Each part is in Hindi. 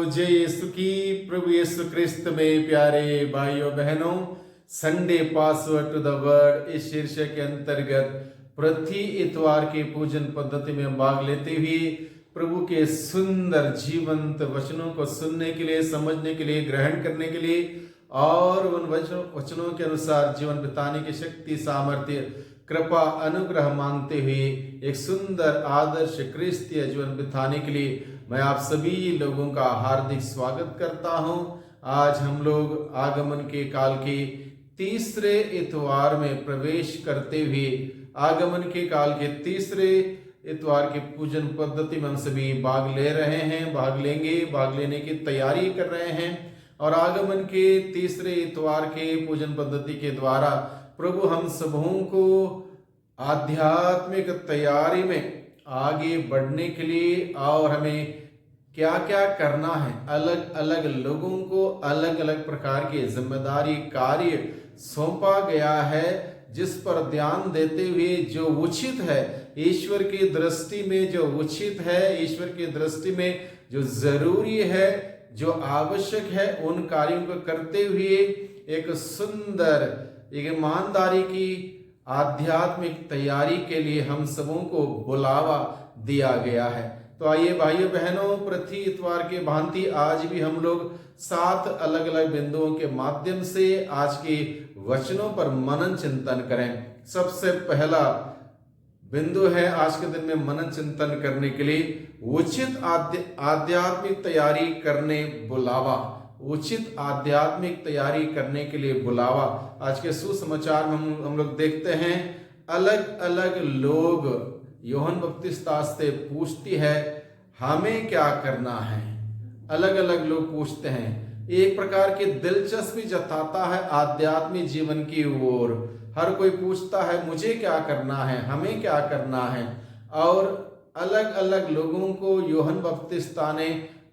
जय यीशु की। प्रभु यीशु क्रिस्त में प्यारे भाइयों बहनों, Sunday password to the word इस शीर्षक के अंतर्गत प्रति इतवार की पूजन पद्धति में भाग लेते हुए प्रभु के सुंदर जीवंत वचनों को सुनने के लिए, समझने के लिए, ग्रहण करने के लिए और उन वचनों के अनुसार जीवन बिताने की शक्ति, सामर्थ्य, कृपा, अनुग्रह मांगते हुए एक सुंदर आदर्श क्रिस्तीय जीवन बिताने के लिए मैं आप सभी लोगों का हार्दिक स्वागत करता हूं। आज हम लोग आगमन के काल के तीसरे इतवार में प्रवेश करते हुए आगमन के काल के तीसरे इतवार की पूजन पद्धति में हम सभी भाग ले रहे हैं, भाग लेंगे, भाग लेने की तैयारी कर रहे हैं। और आगमन के तीसरे इतवार के पूजन पद्धति के द्वारा प्रभु हम सबों को आध्यात्मिक तैयारी में आगे बढ़ने के लिए और हमें क्या क्या करना है, अलग अलग लोगों को अलग अलग प्रकार की जिम्मेदारी कार्य सौंपा गया है, जिस पर ध्यान देते हुए जो उचित है, ईश्वर की दृष्टि में जो उचित है, ईश्वर की दृष्टि में जो जरूरी है, जो आवश्यक है, उन कार्यों को करते हुए एक सुंदर, एक ईमानदारी की आध्यात्मिक तैयारी के लिए हम सबों को बुलावा दिया गया है। तो आइए भाइयों बहनों, प्रति इतवार के भांति आज भी हम लोग 7 अलग अलग बिंदुओं के माध्यम से आज के वचनों पर मनन चिंतन करें। सबसे पहला बिंदु है आज के दिन में मनन चिंतन करने के लिए उचित आध्यात्मिक तैयारी करने बुलावा। उचित आध्यात्मिक तैयारी करने के लिए बुलावा। आज के सुसमाचार में हम लोग देखते हैं अलग अलग लोग यूहन्ना बपतिस्ता से पूछती है हमें क्या करना है। अलग अलग लोग पूछते हैं, एक प्रकार की दिलचस्पी जताता है आध्यात्मिक जीवन की ओर। हर कोई पूछता है मुझे क्या करना है, हमें क्या करना है। और अलग अलग लोगों को यूहन्ना बपतिस्ता ने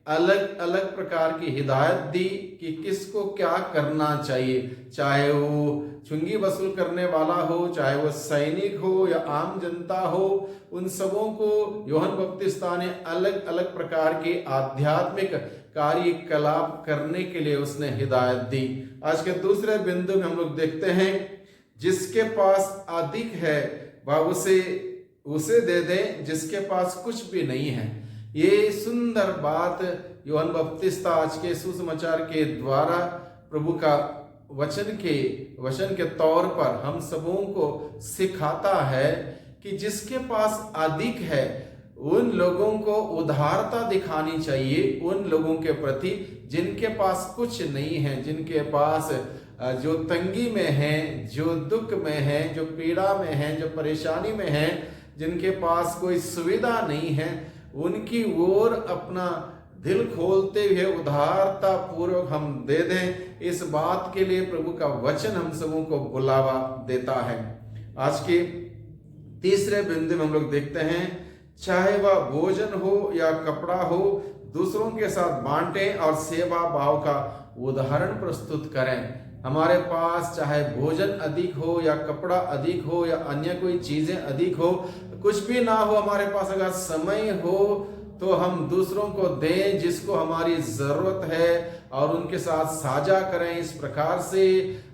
अलग अलग प्रकार की हिदायत दी कि किसको क्या करना चाहिए, चाहे वो चुंगी वसूल करने वाला हो, चाहे वो सैनिक हो या आम जनता हो। उन सबों को यूहन्ना बपतिस्ता ने अलग अलग प्रकार के आध्यात्मिक कार्यकलाप करने के लिए उसने हिदायत दी। आज के दूसरे बिंदु में हम लोग देखते हैं जिसके पास अधिक है वह उसे दे दें, जिसके पास कुछ भी नहीं है। ये सुंदर बात यूहन्ना बपतिस्ता आज के सुसमाचार के द्वारा प्रभु का वचन के तौर पर हम सबों को सिखाता है कि जिसके पास अधिक है उन लोगों को उदारता दिखानी चाहिए, उन लोगों के प्रति जिनके पास कुछ नहीं है, जिनके पास जो तंगी में है, जो दुख में है, जो पीड़ा में है, जो परेशानी में है, जिनके पास कोई सुविधा नहीं है, उनकी ओर अपना दिल खोलते हुए उदारता पूर्वक हम दे दें। इस बात के लिए प्रभु का वचन हम सबों को बुलावा देता है। आज के तीसरे बिंदु में हम लोग देखते हैं चाहे वह भोजन हो या कपड़ा हो, दूसरों के साथ बांटें और सेवा भाव का उदाहरण प्रस्तुत करें। हमारे पास चाहे भोजन अधिक हो या कपड़ा अधिक हो या अन्य कोई चीजें अधिक हो, कुछ भी ना हो, हमारे पास अगर समय हो तो हम दूसरों को दें जिसको हमारी जरूरत है और उनके साथ साझा करें। इस प्रकार से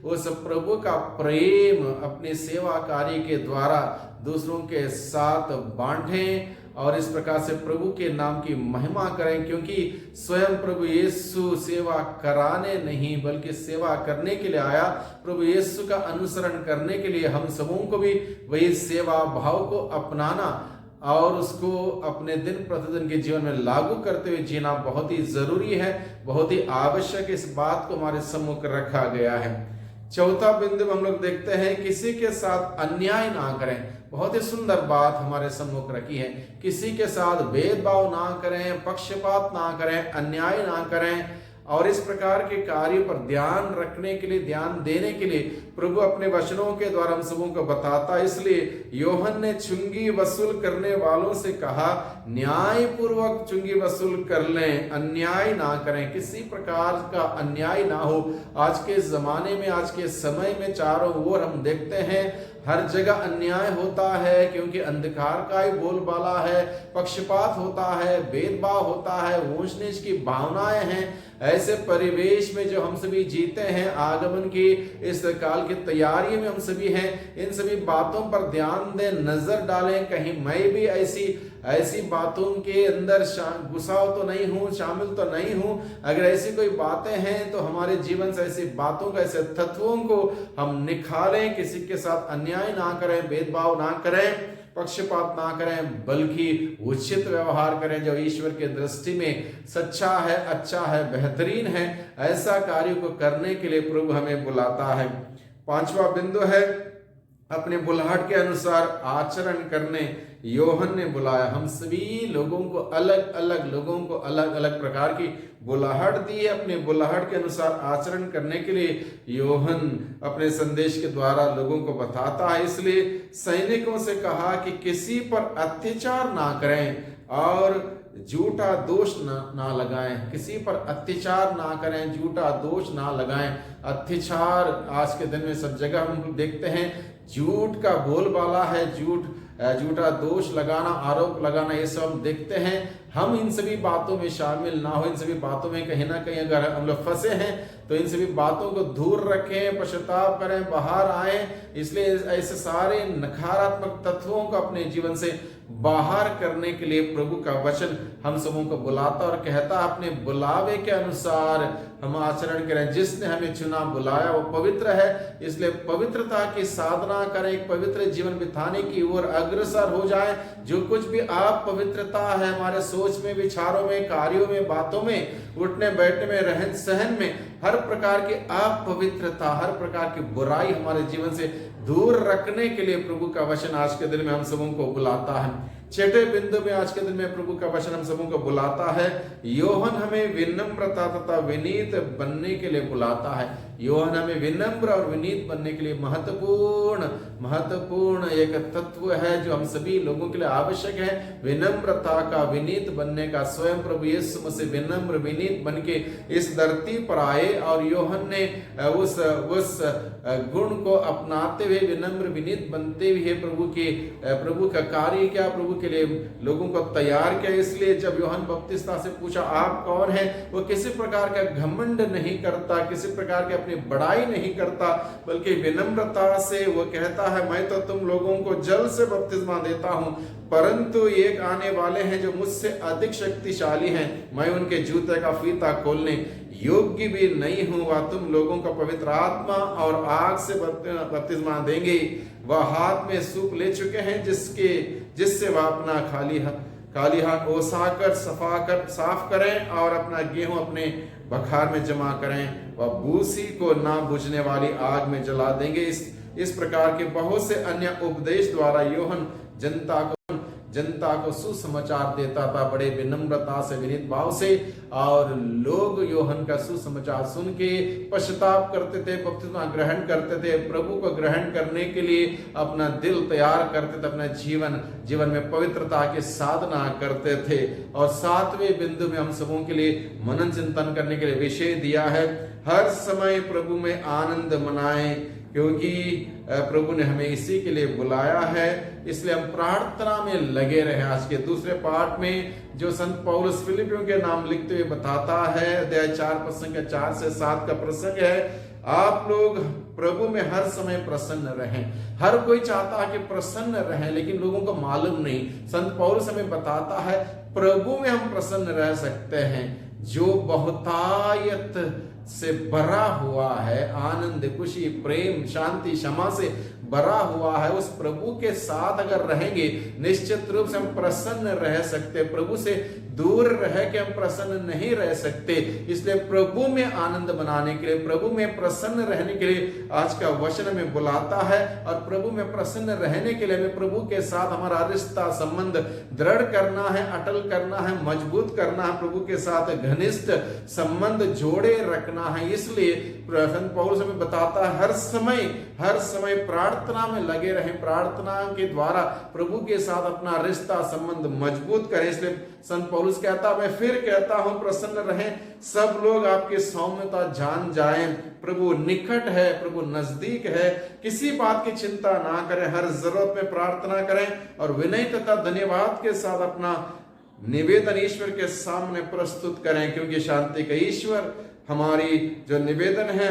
उस प्रभु का प्रेम अपनी सेवा कार्य के द्वारा दूसरों के साथ बांटें और इस प्रकार से प्रभु के नाम की महिमा करें, क्योंकि स्वयं प्रभु यीशु सेवा कराने नहीं बल्कि सेवा करने के लिए आया। प्रभु यीशु का अनुसरण करने के लिए हम सबों को भी वही सेवा भाव को अपनाना और उसको अपने दिन प्रतिदिन के जीवन में लागू करते हुए जीना बहुत ही जरूरी है, बहुत ही आवश्यक। इस बात को हमारे सम्मुख रखा गया है। चौथा बिंदु हम लोग देखते हैं किसी के साथ अन्याय ना करें। बहुत ही सुंदर बात हमारे सम्मुख रखी है, किसी के साथ भेदभाव ना करें, पक्षपात ना करें, अन्याय ना करें। और इस प्रकार के कार्य पर ध्यान रखने के लिए, ध्यान देने के लिए प्रभु अपने वचनों के द्वारा हम सबों को बताता है। इसलिए यूहन्ना ने चुंगी वसूल करने वालों से कहा, न्याय पूर्वक चुंगी वसूल कर लें, अन्याय ना करें, किसी प्रकार का अन्याय ना हो। आज के जमाने में, आज के समय में चारों ओर हम देखते हैं हर जगह अन्याय होता है, क्योंकि अंधकार का ही बोलबाला है, पक्षपात होता है, भेदभाव होता है, ऊंच नीच की भावनाएं हैं। ऐसे परिवेश में जो हम सभी जीते हैं, आगमन की इस काल की तैयारी में हम सभी हैं, इन सभी बातों पर ध्यान दें, नजर डालें, कहीं मैं भी ऐसी बातों के अंदर घुसाव तो नहीं हूं, शामिल तो नहीं हूं। अगर ऐसी कोई बातें हैं तो हमारे जीवन से ऐसी बातों का, ऐसे तत्वों को हम निखारें। किसी के साथ अन्याय ना करें, भेदभाव ना करें, पक्षपात ना करें, बल्कि उचित व्यवहार करें जो ईश्वर के दृष्टि में सच्चा है, अच्छा है, बेहतरीन है। ऐसा कार्य को करने के लिए प्रभु हमें बुलाता है। पांचवा बिंदु है अपने बुलाहट के अनुसार आचरण करने। यूहन्ना ने बुलाया, हम सभी लोगों को अलग अलग प्रकार की बुलाहट दी है। अपने बुलाहट के अनुसार आचरण करने के लिए यूहन्ना अपने संदेश के द्वारा लोगों को बताता है। इसलिए सैनिकों से कहा कि किसी पर अत्याचार ना करें और झूठा दोष ना लगाएं। किसी पर अत्याचार ना करें, झूठा दोष ना लगाएं। अत्याचार आज के दिन में सब जगह हम देखते हैं, झूठ का बोलबाला है, झूठा दोष लगाना, आरोप लगाना, ये सब देखते हैं। हम इन सभी बातों में शामिल ना हो, इन सभी बातों में कहीं ना कहीं अगर हम लोग फंसे हैं तो इन सभी बातों को दूर रखें, पश्चाताप करें, बाहर आए। इसलिए ऐसे सारे नकारात्मक तत्वों को अपने जीवन से बाहर करने के लिए प्रभु का वचन हम सबों को बुलाता और कहता, अपने बुलावे के अनुसार हम आचरण करें। जिसने हमें चुना, बुलाया, वो पवित्र है। इसलिए पवित्रता की साधना करें, एक पवित्र जीवन बिताने की ओर अग्रसर हो जाए। जो कुछ भी आप पवित्रता है हमारे सोच में, विचारों में, कार्यों में, बातों में, उठने बैठने में, रहन सहन में, हर प्रकार की अपवित्रता, हर प्रकार की बुराई हमारे जीवन से दूर रखने के लिए प्रभु का वचन आज के दिन में हम सबों को बुलाता है। छठे बिंदु में आज के दिन में प्रभु का वचन हम सबों को बुलाता है, यूहन्ना हमें विनम्रता तथा विनीत बनने के लिए बुलाता है। यूहन्ना हमें विनम्र और विनीत बनने के लिए महत्वपूर्ण एक तत्व है जो हम सभी लोगों के लिए आवश्यक है, विनम्रता का, विनीत बनने का। स्वयं प्रभु यीशु मसीह विनम्र विनीत बन के इस धरती पर आए और यूहन्ना ने उस गुण को अपनाते हुए, विनम्र विनीत बनते हुए प्रभु का कार्य किया, प्रभु के लिए लोगों को तैयार किया। इसलिए जब यूहन्ना बपतिस्मा से पूछा आप कौन हैं, वो किसी प्रकार का घमंड नहीं करता, किसी प्रकार की अपनी बड़ाई नहीं करता, बल्कि विनम्रता से वो कहता है, मैं तो तुम लोगों को जल से बपतिस्मा देता हूं, परंतु एक आने वाले हैं जो मुझसे अधिक शक्तिशाली हैं, मैं उनके जूते का फीता खोलने योग्य भी नहीं हूं। वह तुम लोगों को पवित्र आत्मा और आग से बपतिस्मा देंगे। वह हाथ में सूप ले चुके हैं जिससे वह अपना खाली हाथ ओसाकर साफ करें और अपना गेहूं अपने बखार में जमा करें। वह भूसी को ना बुझने वाली आग में जला देंगे। इस प्रकार के बहुत से अन्य उपदेश द्वारा यूहन्ना जनता को सुसमाचार देता था, बड़े विनम्रता से, विनीत भाव से। और लोग यूहन्ना का सुसमाचार सुन के पश्चाताप करते थे, बपतिस्मा ग्रहण करते थे, प्रभु को ग्रहण करने के लिए अपना दिल तैयार करते थे, अपना जीवन में पवित्रता की साधना करते थे। और सातवें बिंदु में हम सबों के लिए मनन चिंतन करने के लिए विषय दिया है, हर समय प्रभु में आनंद मनाएं, क्योंकि प्रभु ने हमें इसी के लिए बुलाया है। इसलिए हम प्रार्थना में लगे रहे। आज के दूसरे पाठ में जो संत पौलुस फिलिपियों के नाम लिखते हुए बताता है, अध्याय 4 से 7 का प्रसंग है, आप लोग प्रभु में हर समय प्रसन्न रहें। हर कोई चाहता है कि प्रसन्न रहें, लेकिन लोगों को मालूम नहीं। संत पौलुस हमें बताता है प्रभु में हम प्रसन्न रह सकते हैं जो बहुतायत से भरा हुआ है, आनंद, खुशी, प्रेम, शांति, क्षमा से भरा हुआ है, उस प्रभु के साथ अगर रहेंगे निश्चित रूप से हम प्रसन्न रह सकते। प्रभु से दूर रह के हम प्रसन्न नहीं रह सकते। इसलिए प्रभु में आनंद मनाने के लिए, प्रभु में प्रसन्न रहने के लिए आज का वचन हमें बुलाता है। और प्रभु में प्रसन्न रहने के लिए हमें प्रभु के साथ हमारा रिश्ता संबंध दृढ़ करना है, अटल करना है, मजबूत करना है, प्रभु के साथ घनिष्ठ संबंध जोड़े रखना है। इसलिए संत पौलुस हमें बताता है हर समय प्रार्थना में लगे रहें, प्रार्थना के द्वारा प्रभु के साथ अपना रिश्ता संबंध मजबूत करें। इसलिए संत पौलुस कहता, मैं फिर कहता हूं प्रसन्न रहें, सब लोग आपकी सौम्यता जान जाएं। प्रभु निकट है, प्रभु नजदीक है, किसी बात की चिंता ना करें, हर जरूरत में प्रार्थना करें और विनय तथा धन्यवाद के साथ अपना निवेदन ईश्वर के सामने प्रस्तुत करें, क्योंकि शांति का ईश्वर हमारी जो निवेदन है,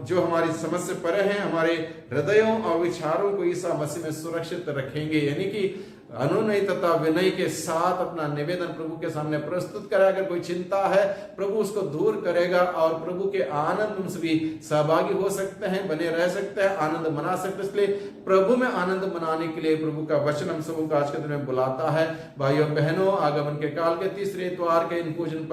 जो हमारी समझ से परे हैं, हमारे हृदयों और विचारों को ईसा मसीह में सुरक्षित रखेंगे। यानी कि अनुनय तथा विनय के साथ अपना निवेदन प्रभु के सामने प्रस्तुत करें। अगर कोई चिंता है, प्रभु उसको दूर करेगा और प्रभु के आनंद में भी सहभागी हो सकते हैं, बने रह सकते हैं, आनंद मना सकते हैं। इसलिए प्रभु में आनंद मनाने के लिए प्रभु का वचन हम सबों को आज के दिन में बुलाता है। भाइयों बहनों, आगमन के काल के तीसरे इतवार के इन पूजन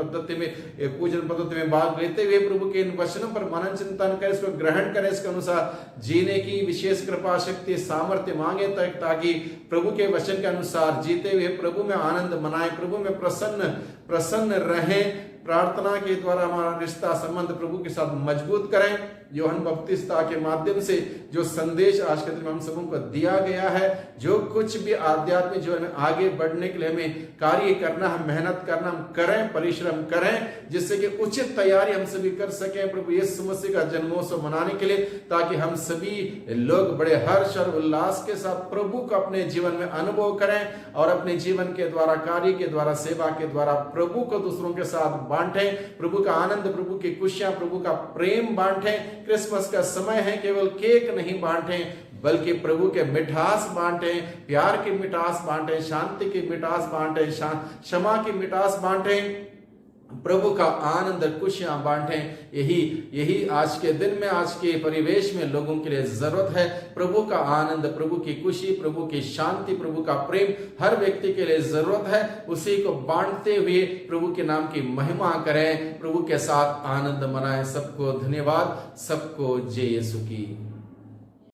पद्धति में भाग लेते हुए प्रभु के इन वचनों पर मनन चिंतन करें, इसको ग्रहण करें, इसके अनुसार जीने की विशेष कृपा शक्ति सामर्थ्य मांगे ताकि प्रभु के वचन के अनुसार जीते हुए प्रभु में आनंद मनाएं, प्रभु में प्रसन्न रहें। प्रार्थना के द्वारा हमारा रिश्ता संबंध प्रभु के साथ मजबूत करें। यूहन्ना बपतिस्ता के माध्यम से जो संदेश आज के दिन में हम सबों को दिया गया है, जो कुछ भी आध्यात्मिक जीवन में आगे बढ़ने के लिए हमें कार्य करना है, मेहनत करना हम करें, परिश्रम करें, जिससे कि उचित तैयारी हम सभी कर सकें प्रभु यीशु मसीह का जन्मोत्सव मनाने के लिए, ताकि हम सभी लोग बड़े हर्ष और उल्लास के साथ प्रभु को अपने जीवन में अनुभव करें और अपने जीवन के द्वारा, कार्य के द्वारा, सेवा के द्वारा प्रभु को दूसरों के साथ बांटें। प्रभु का आनंद, प्रभु की खुशियां, प्रभु का प्रेम बांटें। क्रिसमस का समय है, केवल केक नहीं बांटें, बल्कि प्रभु के मिठास बांटें, प्यार की मिठास बांटें, शांति की मिठास बांटें, क्षमा की मिठास बांटें, प्रभु का आनंद, खुशियां बांटें। यही आज के दिन में, आज के परिवेश में लोगों के लिए जरूरत है। प्रभु का आनंद, प्रभु की खुशी, प्रभु की शांति, प्रभु का प्रेम हर व्यक्ति के लिए जरूरत है। उसी को बांटते हुए प्रभु के नाम की महिमा करें, प्रभु के साथ आनंद मनाएं। सबको धन्यवाद, सबको जय यीशु की।